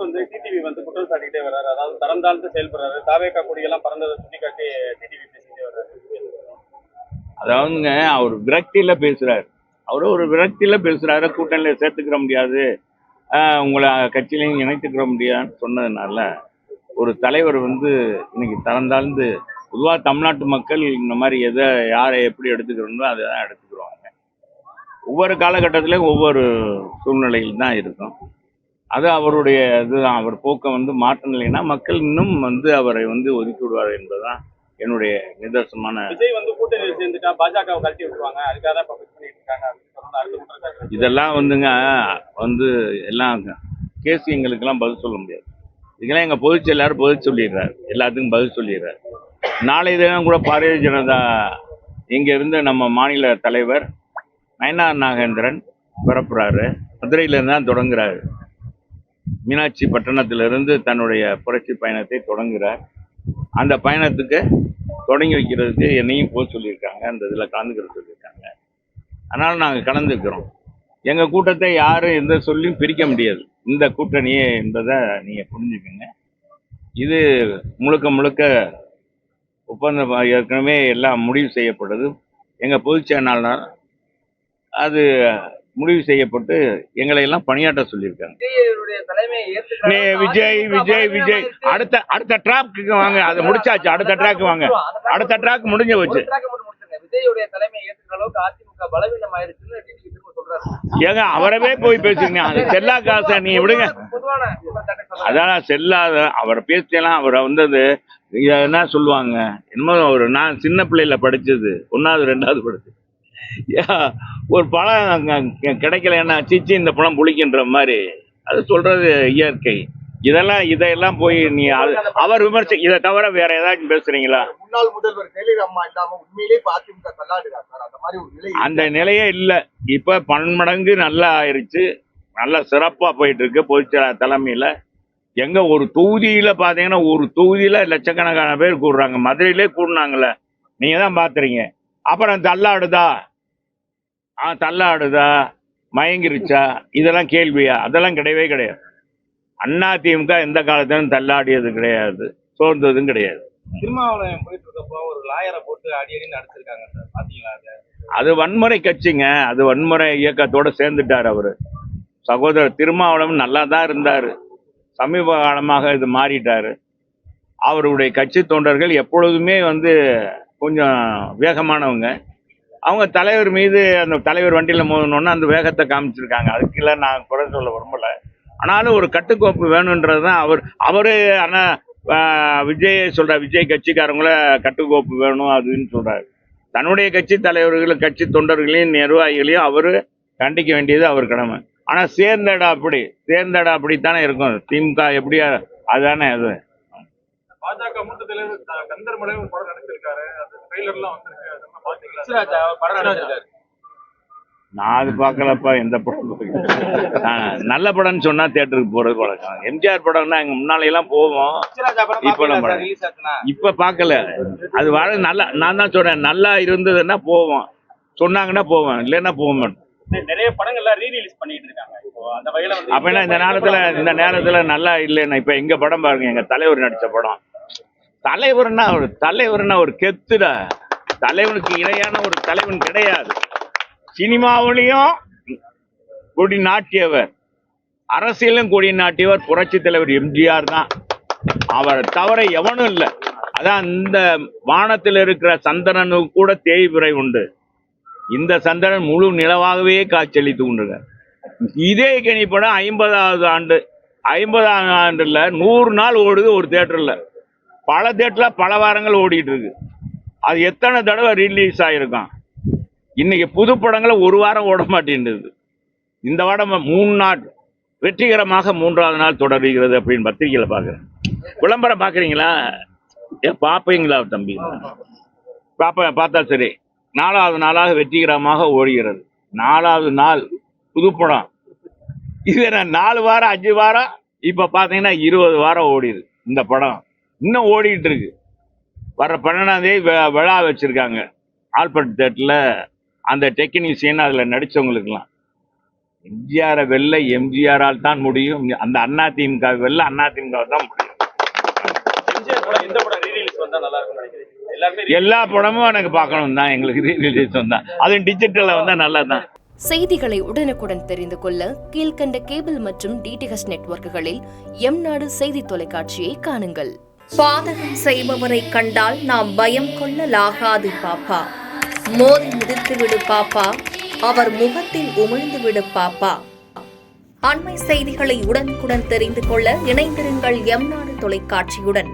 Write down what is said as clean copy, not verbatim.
வந்து டிடிவி வந்து குற்றம் சாட்டிட்டே வர்றாரு. அதாவது தரம் தாழ்ந்து செயல்படுறாரு. தாவேக்கா கொடியெல்லாம் பறந்ததை சுட்டிக்காட்டி டிடிவி பேசிட்டே வர்றாரு. அதாவதுங்க அவர் விரக்தியில பேசுறாரு. அவரு ஒரு விரக்தியில பேசுறாரு. கூட்டணியில சேர்த்துக்கிற முடியாது, உங்களை கட்சியிலையும் இணைத்துக்கிற முடியாதுன்னு சொன்னதுனால ஒரு தலைவர் வந்து இன்னைக்கு தரம் தாழ்ந்து, பொதுவாக தமிழ்நாட்டு மக்கள் இந்த மாதிரி எதை யாரை எப்படி எடுத்துக்கிறோமோ அதை தான் எடுத்துக்கிறோம். ஒவ்வொரு காலகட்டத்திலையும் ஒவ்வொரு சூழ்நிலையில் தான் இருக்கும். அது அவருடைய இதுதான். அவர் போக்கை வந்து மாற்றலைன்னா மக்கள் இன்னும் வந்து அவரை வந்து ஒதுக்கி விடுவார் என்பதுதான் என்னுடைய நிதர்சனமான. விஜய் வந்து கூட்டணியில் சேர்ந்துட்டா பாஜகவை கழட்டி விட்டுருவாங்க, அதுக்காக தான் இப்போ ஃபிக்ஸ் பண்ணிட்டு இருக்காங்க அப்படின்னு சொன்னா அடுத்த குற்றச்சாட்டு. இதெல்லாம் வந்துங்க வந்து எல்லாம் கேஸ் எங்களுக்கெல்லாம் பதில் சொல்ல முடியாது. இதுக்கெல்லாம் எங்கள் பொதுச் செயலாளர் பதில் சொல்லிடுறாரு, எல்லாத்துக்கும் பதில் சொல்லிடுறாரு. நாளை தினம் கூட பாரதிய ஜனதா இங்கே இருந்து நம்ம மாநில தலைவர் நயனார் நாகேந்திரன் பிறப்புறாரு. மதுரையிலிருந்து தான் தொடங்குறாரு. மீனாட்சி பட்டணத்திலிருந்து தன்னுடைய புரட்சி பயணத்தை தொடங்குகிறார். அந்த பயணத்துக்கு தொடங்கி வைக்கிறதுக்கு என்னையும் போக சொல்லியிருக்காங்க, அந்த இதில் கலந்துக்கிற சொல்லியிருக்காங்க. அதனால் நாங்கள் கலந்துக்கிறோம். எங்கள் கூட்டத்தை யாரும் எந்த சொல்லியும் பிரிக்க முடியாது. இந்த கூட்டணியே என்பதை நீங்கள் புரிஞ்சுக்கோங்க. இது முழுக்க முழுக்க ஒப்பந்தம் ஏற்கனவே எல்லாம் முடிவு செய்யப்பட்டது. எங்கள் பொதுச் செயலாளர் அது முடிவு செய்யப்பட்டு எங்களை எல்லாம் பணியாற்ற சொல்லியிருக்காங்க. விஜய் விஜய் விஜய் அடுத்த ட்ராக்கு வாங்க, அது முடிச்சாச்சு. அடுத்த ட்ராக் வாங்க, அடுத்த ட்ராக் முடிஞ்சு போச்சு. விஜயுடைய தலைமை ஏற்றுக்கிற அளவுக்கு அதிமுக பலவீனம் ஆயிடுச்சுன்னு ஏங்க அவரவே போய் பேசுங்க. அது செல்லா காசை நீ விடுங்க. அதான் செல்லாத அவரை பேசலாம். அவரை வந்தது என்ன சொல்லுவாங்க, என்னமோ ஒரு நான் சின்ன பிள்ளையில படிச்சது 1வது 2வது படிச்சது, ஒரு பழம் கிடைக்கலன்னா சீச்சி இந்த பழம் புளிக்கின்ற மாதிரி அது சொல்றது இயற்கை. இதையெல்லாம் போய் நீ அவர் விமர்சி, இதை தவிர வேற ஏதாச்சும் பேசுறீங்களா? முன்னாள் முதல்வர் ஜெயலலிதா அம்மா இல்லாம உண்மையிலேயே அதிமுக தள்ளாடுறாங்க சார். அந்த மாதிரி ஒரு நிலை, அந்த நிலையே இல்லை. இப்ப பன்மடங்கு நல்லா ஆயிருச்சு, நல்லா சிறப்பா போயிட்டு இருக்கு பொதுச்செயலாளர் தலைமையில. எங்க ஒரு தொகுதியில பாத்தீங்கன்னா ஒரு தொகுதியில லட்சக்கணக்கான பேர் கூடுறாங்க. மதுரையிலே கூடுனாங்கல்ல, நீங்க தான் பாத்துறீங்க. அப்புறம் தள்ளாடுதா மயங்கிருச்சா இதெல்லாம் கேள்வியா? அதெல்லாம் கிடையவே கிடையாது. அதிமுக எந்த காலத்திலும் தள்ளாடியது கிடையாது, சோர்ந்ததும் கிடையாது. திருமாவளவன் போயிட்டு இருக்கப்போ ஒரு லாயரை போட்டு அடி நடத்திருக்காங்க சார், பாத்தீங்களா? அது வன்முறை கட்சிங்க, அது வன்முறை இயக்கத்தோட சேர்ந்துட்டார் அவரு. சகோதரர் திருமாவளவன் நல்லா தான் இருந்தாரு, சமீப காலமாக இது மாறிட்டாரு. அவருடைய கட்சி தொண்டர்கள் எப்பொழுதுமே வந்து கொஞ்சம் வேகமானவங்க. அவங்க தலைவர் மீது, அந்த தலைவர் வண்டியில மோதணும்னா அந்த வேகத்தை காமிச்சிருக்காங்க. அதுக்குள்ள நான் குறை சொல்ல விரும்பல. ஆனாலும் ஒரு கட்டுக்கோப்பு வேணுன்றது தான் அவரு ஆனா விஜய் சொல்ற, விஜய் கட்சிக்காரங்கள கட்டுக்கோப்பு வேணும் அதுன்னு சொல்றாரு. தன்னுடைய கட்சி தலைவர்கள் கட்சி தொண்டர்களையும் நிர்வாகிகளையும் அவரு கண்டிக்க வேண்டியது அவர் கடமை. ஆனா சேர்ந்தடா அப்படித்தானே இருக்கும். திமுக எப்படியா அதுதானே அது. பாஜக மூத்த தலைவர் கந்தர்மலை ஒரு படம் நடிச்சிருக்காரு, அது ட்ரெய்லர்லாம் வந்திருக்கு. நான் அது பார்க்கலப்பா. எந்த படம் நல்ல படம்னு சொன்னா தியேட்டருக்கு போறது வழக்கம். எம்ஜிஆர் படம்னா எங்க முன்னாலையெல்லாம் போவோம். இப்ப பார்க்கல. அது வாழ நல்லா, நான் தான் சொல்றேன், நல்லா இருந்ததுன்னா போவோம், சொன்னாங்கன்னா போவேன், இல்லைன்னா போக மாட்டேன். நிறைய படங்கள்லாம் ரீரிலீஸ் பண்ணிட்டு இருக்காங்க. அப்படின்னா இந்த நேரத்துல நல்லா இல்லைன்னா இப்ப எங்க படம் பாருங்க, எங்க தலைவர் நடிச்ச படம். தலைவர்னா ஒரு கெத்துடா. தலைவனுக்கு இணையான ஒரு தலைவன் கிடையாது. சினிமாவிலையும் கொடி நாட்டியவர், அரசியலும் கொடி நாட்டியவர் புரட்சி தலைவர் எம்ஜிஆர் தான். அவரை தவிர எவனும் இல்லை. அதான் இந்த வானத்தில் இருக்கிற சந்திரனுக்கு கூட தேய்பிறை உண்டு. இந்த சந்திரன் முழு நிலவாகவே காட்சியளித்து கொண்டிருக்கார். இதே கனி படம் 50வது ஆண்டுல 100 நாள் ஓடுது ஒரு தியேட்டர்ல. பல தியேட்டர்ல பல வாரங்கள் ஓடிட்டு இருக்கு. அது எத்தனை தடவை ரிலீஸ் ஆயிருக்கான். இன்னைக்கு புது படங்களை ஒரு வாரம் ஓட மாட்டேன்றது. இந்த வாரம் 3 நாள் வெற்றிகரமாக 3வது நாள் தொடர்கிறது அப்படின்னு பத்திரிகையில பாக்குறேன். விளம்பரம் பாக்குறீங்களா? பாப்பீங்களா தம்பி? பார்த்தா சரி. 4வது நாளாக வெற்றிகரமாக ஓடுகிறது. 4வது நாள் புது படம். இது 4 வாரம் 5 வாரம் இப்ப பாத்தீங்கன்னா 20 வாரம் ஓடிடுது. இந்த படம் இன்னும் ஓடிட்டு இருக்கு. வர்ற 12ஆம் தேதி விழா வச்சிருக்காங்க ஆல்பர்ட் தேட்டர்ல. அந்த டெக்னீஷியன் அதுல நடிச்சவங்களுக்குலாம் எம்ஜிஆரை வெல்ல எம்ஜிஆரால் தான் முடியும். அந்த அதிமுக வெல்ல அதிமுக தான் முடியும். எம்ஜிஆர் படம் எந்த படம் ரீரிலீஸ் வந்தா நல்லா இருக்கும்னு நினைக்கிறீங்க? எல்லாருமே எல்லா படமும் எனக்கு பார்க்கணும் தான், எங்களுக்கு ரீரிலீஸ் வந்தா, அதுவும் டிஜிட்டல்ல வந்தா நல்லா தான். செய்திகளை உடனுக்குடன் தெரிந்து கொள்ள கீழ்கண்ட கேபிள் மற்றும் டிடிஹெச் நெட்வொர்க்குகளில் எம்நாடு செய்தி தொலைக்காட்சியை காணுங்கள். பாதகம் செய்பவரை கண்டால் நாம் பயம் கொள்ளலாகாது பாப்பா. மோதி மிதித்து விடு பாப்பா, அவர் முகத்தில் உமிழ்ந்து விடு பாப்பா. அண்மை செய்திகளை உடனுக்குடன் தெரிந்து கொள்ள இணைந்திருங்கள் எம்நாடு தொலைக்காட்சியுடன்.